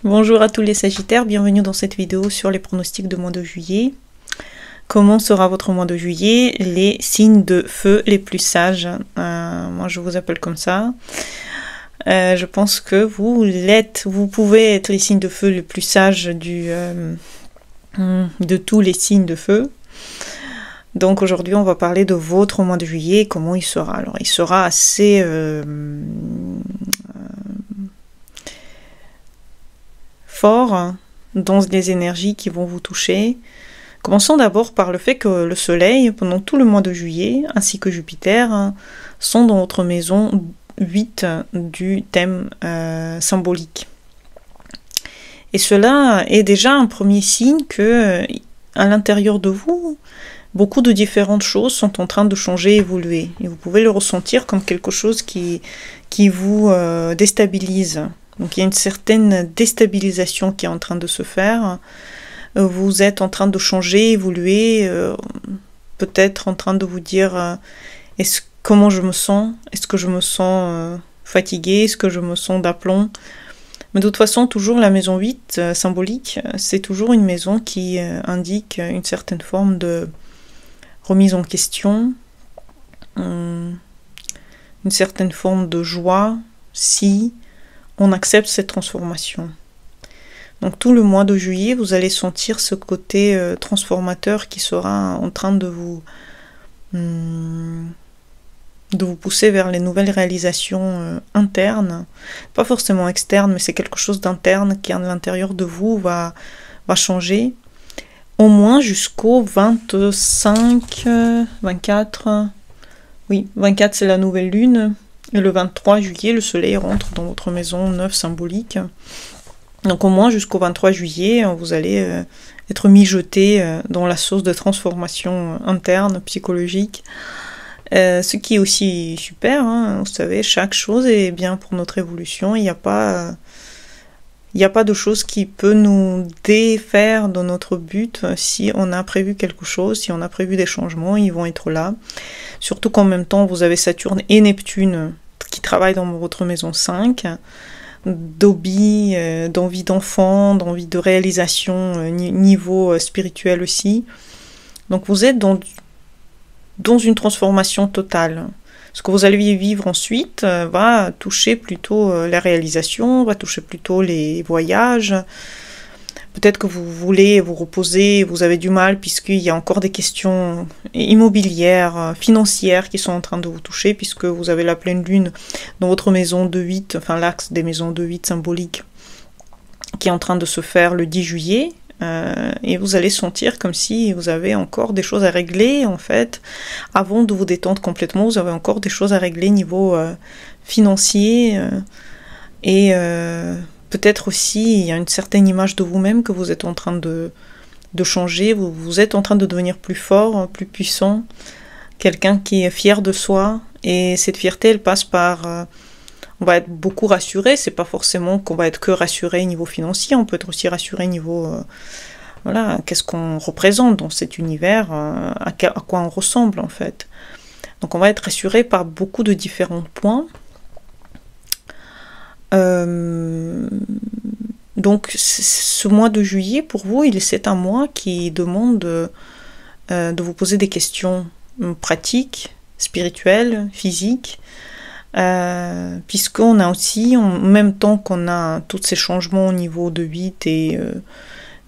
Bonjour à tous les Sagittaires, bienvenue dans cette vidéo sur les pronostics de mois de juillet. Comment sera votre mois de juillet? Les signes de feu les plus sages. Moi je vous appelle comme ça. Je pense que vous pouvez être les signes de feu les plus sages de tous les signes de feu. Donc aujourd'hui on va parler de votre mois de juillet et comment il sera. Alors il sera assez fort dans les énergies qui vont vous toucher. Commençons d'abord par le fait que le soleil, pendant tout le mois de juillet, ainsi que Jupiter, sont dans votre maison 8 du thème symbolique. Et cela est déjà un premier signe que, à l'intérieur de vous, beaucoup de différentes choses sont en train de changer, évoluer. Et vous pouvez le ressentir comme quelque chose qui vous déstabilise. Donc il y a une certaine déstabilisation qui est en train de se faire. Vous êtes en train de changer, évoluer, peut-être en train de vous dire comment je me sens? Est-ce que je me sens fatiguée? Est-ce que je me sens d'aplomb? Mais de toute façon, toujours la maison 8 symbolique, c'est toujours une maison qui indique une certaine forme de remise en question, une certaine forme de joie, si on accepte cette transformation. Donc tout le mois de juillet, vous allez sentir ce côté transformateur qui sera en train de vous pousser vers les nouvelles réalisations internes. Pas forcément externes, mais c'est quelque chose d'interne qui à l'intérieur de vous va changer. Au moins jusqu'au 25, 24... Oui, 24 c'est la nouvelle lune. Et le 23 juillet, le soleil rentre dans votre maison 9 symbolique. Donc au moins jusqu'au 23 juillet, vous allez être mijoté dans la sauce de transformation interne, psychologique. Ce qui est aussi super, hein, vous savez, chaque chose est bien pour notre évolution. Il n'y a pas de chose qui peut nous défaire de notre but. Si on a prévu quelque chose, si on a prévu des changements, ils vont être là. Surtout qu'en même temps, vous avez Saturne et Neptune qui travaillent dans votre maison 5, d'envie d'enfant, d'envie de réalisation, niveau spirituel aussi. Donc vous êtes dans une transformation totale. Ce que vous allez vivre ensuite va toucher plutôt la réalisation, va toucher plutôt les voyages. Peut-être que vous voulez vous reposer, vous avez du mal puisqu'il y a encore des questions immobilières, financières qui sont en train de vous toucher puisque vous avez la pleine lune dans votre maison de 8, enfin l'axe des maisons de 8 symboliques qui est en train de se faire le 10 juillet. Et vous allez sentir comme si vous avez encore des choses à régler en fait. Avant de vous détendre complètement, vous avez encore des choses à régler niveau financier et peut-être aussi, il y a une certaine image de vous-même que vous êtes en train de changer. Vous êtes en train de devenir plus fort, plus puissant. Quelqu'un qui est fier de soi. Et cette fierté, elle passe par... on va être beaucoup rassuré. C'est pas forcément qu'on va être que rassuré niveau financier. On peut être aussi rassuré niveau... voilà, qu'est-ce qu'on représente dans cet univers, à quoi on ressemble en fait. Donc on va être rassuré par beaucoup de différents points. Donc ce mois de juillet pour vous, c'est un mois qui demande de vous poser des questions pratiques, spirituelles, physiques, puisqu'on a aussi, en même temps qu'on a tous ces changements au niveau de 8 et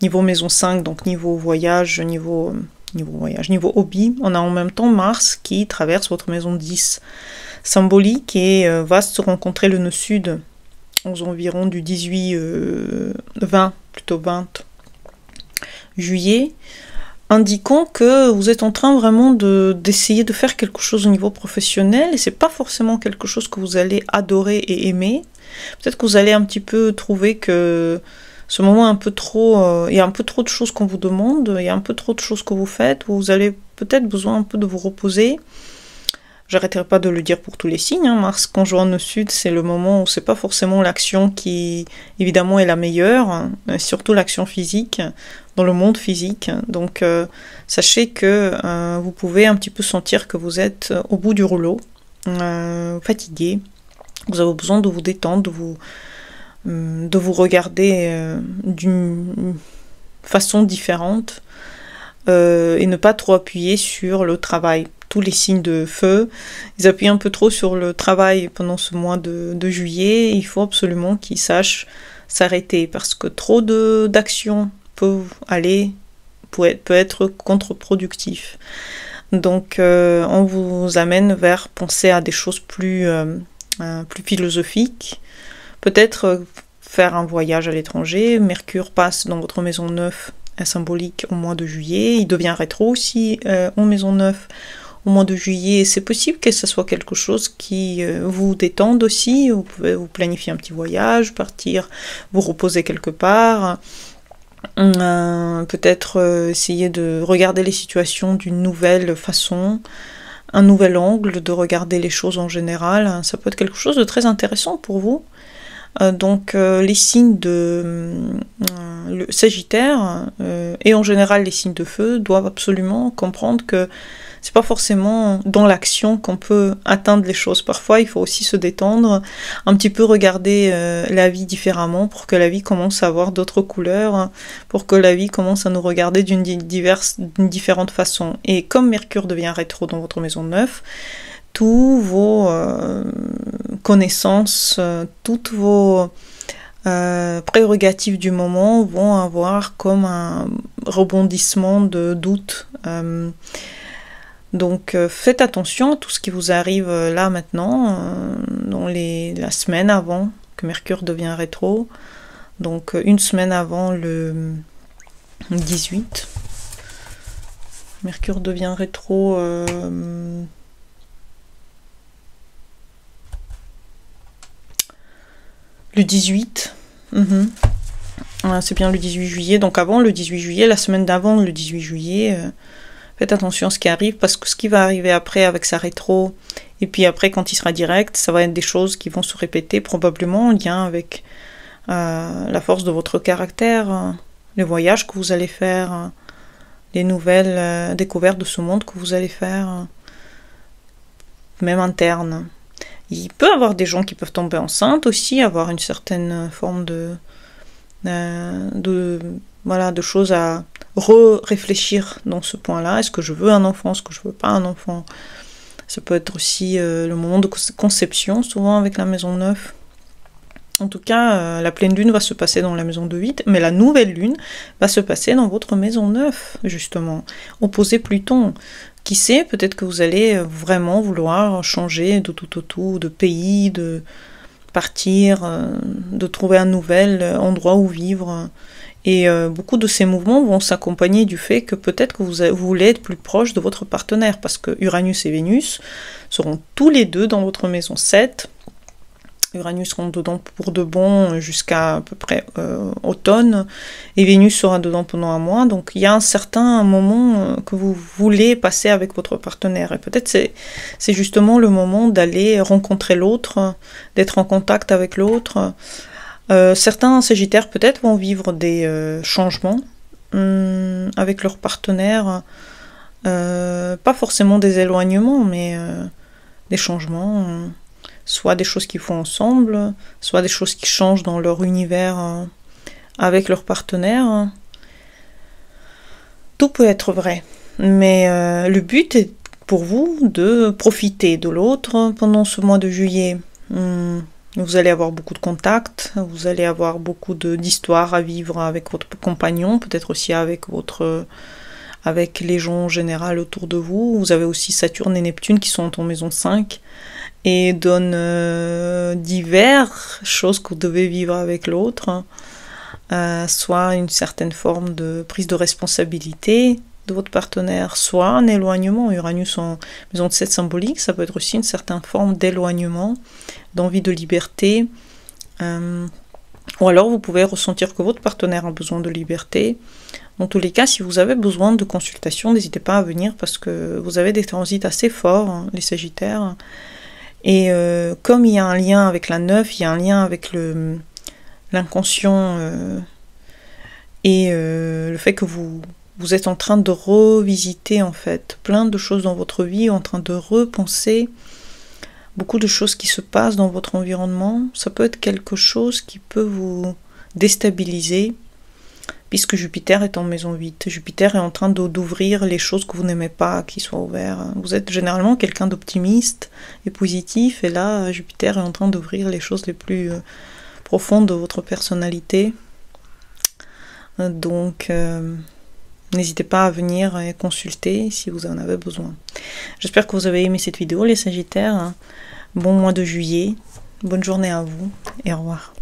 niveau maison 5, donc niveau voyage, niveau hobby, on a en même temps Mars qui traverse votre maison 10 symbolique et va se rencontrer le nœud sud aux environs du 20 juillet, indiquant que vous êtes en train vraiment d'essayer de faire quelque chose au niveau professionnel, et c'est pas forcément quelque chose que vous allez adorer et aimer. Peut-être que vous allez un petit peu trouver que ce moment est un peu trop, il y a un peu trop de choses qu'on vous demande, il y a un peu trop de choses que vous faites, vous avez peut-être besoin un peu de vous reposer. J'arrêterai pas de le dire pour tous les signes, hein. Mars conjoint au sud, c'est le moment où c'est pas forcément l'action qui, évidemment, est la meilleure, hein, surtout l'action physique, dans le monde physique. Donc, sachez que vous pouvez un petit peu sentir que vous êtes au bout du rouleau, fatigué, vous avez besoin de vous détendre, de vous regarder d'une façon différente et ne pas trop appuyer sur le travail. Tous les signes de feu, ils appuient un peu trop sur le travail pendant ce mois de juillet. Il faut absolument qu'ils sachent s'arrêter parce que trop d'actions peut être contre-productif. Donc on vous amène vers penser à des choses plus philosophiques. Peut-être faire un voyage à l'étranger. Mercure passe dans votre maison 9 symbolique au mois de juillet. Il devient rétro aussi en maison 9 au mois de juillet. C'est possible que ce soit quelque chose qui vous détende aussi. Vous pouvez vous planifier un petit voyage, partir, vous reposer quelque part. Peut-être essayer de regarder les situations d'une nouvelle façon, un nouvel angle de regarder les choses en général. Ça peut être quelque chose de très intéressant pour vous. Donc les signes le Sagittaire et en général les signes de feu doivent absolument comprendre que c'est pas forcément dans l'action qu'on peut atteindre les choses. Parfois, il faut aussi se détendre, un petit peu regarder la vie différemment pour que la vie commence à avoir d'autres couleurs, pour que la vie commence à nous regarder d'une différente façon. Et comme Mercure devient rétro dans votre maison 9, tous vos connaissances, toutes vos prérogatives du moment vont avoir comme un rebondissement de doute. Donc faites attention à tout ce qui vous arrive là maintenant, dans la semaine avant que Mercure devient rétro, donc une semaine avant le 18. Mercure devient rétro le 18. C'est bien le 18 juillet, donc avant le 18 juillet, la semaine d'avant le 18 juillet, faites attention à ce qui arrive, parce que ce qui va arriver après avec sa rétro, et puis après quand il sera direct, ça va être des choses qui vont se répéter, probablement en lien avec la force de votre caractère, les voyages que vous allez faire, les nouvelles découvertes de ce monde que vous allez faire, même internes. Il peut y avoir des gens qui peuvent tomber enceintes aussi, avoir une certaine forme de choses à réfléchir dans ce point-là. Est-ce que je veux un enfant? Est-ce que je veux pas un enfant? Ça peut être aussi le moment de conception, souvent avec la maison 9. En tout cas, la pleine lune va se passer dans la maison de 8, mais la nouvelle lune va se passer dans votre maison 9, justement, opposé Pluton. Qui sait, peut-être que vous allez vraiment vouloir changer de tout au tout, de pays, de partir, de trouver un nouvel endroit où vivre. Et beaucoup de ces mouvements vont s'accompagner du fait que peut-être que vous voulez être plus proche de votre partenaire, parce que Uranus et Vénus seront tous les deux dans votre maison 7. Uranus sera dedans pour de bon jusqu'à à peu près automne, et Vénus sera dedans pendant un mois, donc il y a un certain moment que vous voulez passer avec votre partenaire, et peut-être c'est justement le moment d'aller rencontrer l'autre, d'être en contact avec l'autre. Certains Sagittaires peut-être vont vivre des changements avec leur partenaire, pas forcément des éloignements, mais des changements, soit des choses qu'ils font ensemble, soit des choses qui changent dans leur univers avec leur partenaire. Tout peut être vrai, mais le but est pour vous de profiter de l'autre pendant ce mois de juillet. Vous allez avoir beaucoup de contacts, vous allez avoir beaucoup d'histoires à vivre avec votre compagnon, peut-être aussi avec les gens en général autour de vous. Vous avez aussi Saturne et Neptune qui sont en maison 5 et donnent diverses choses que vous devez vivre avec l'autre, soit une certaine forme de prise de responsabilité de votre partenaire, soit un éloignement. Uranus en maison 7 symbolique, ça peut être aussi une certaine forme d'éloignement, d'envie de liberté, ou alors vous pouvez ressentir que votre partenaire a besoin de liberté. Dans tous les cas, si vous avez besoin de consultation, n'hésitez pas à venir, parce que vous avez des transits assez forts, hein, les Sagittaires, et comme il y a un lien avec la 9, il y a un lien avec l'inconscient, et le fait que vous êtes en train de revisiter en fait plein de choses dans votre vie, en train de repenser beaucoup de choses qui se passent dans votre environnement. Ça peut être quelque chose qui peut vous déstabiliser, puisque Jupiter est en maison 8. Jupiter est en train d'ouvrir les choses que vous n'aimez pas qui soient ouvertes. Vous êtes généralement quelqu'un d'optimiste et positif, et là, Jupiter est en train d'ouvrir les choses les plus profondes de votre personnalité. Donc, n'hésitez pas à venir et consulter si vous en avez besoin. J'espère que vous avez aimé cette vidéo, les Sagittaires. Bon mois de juillet, bonne journée à vous et au revoir.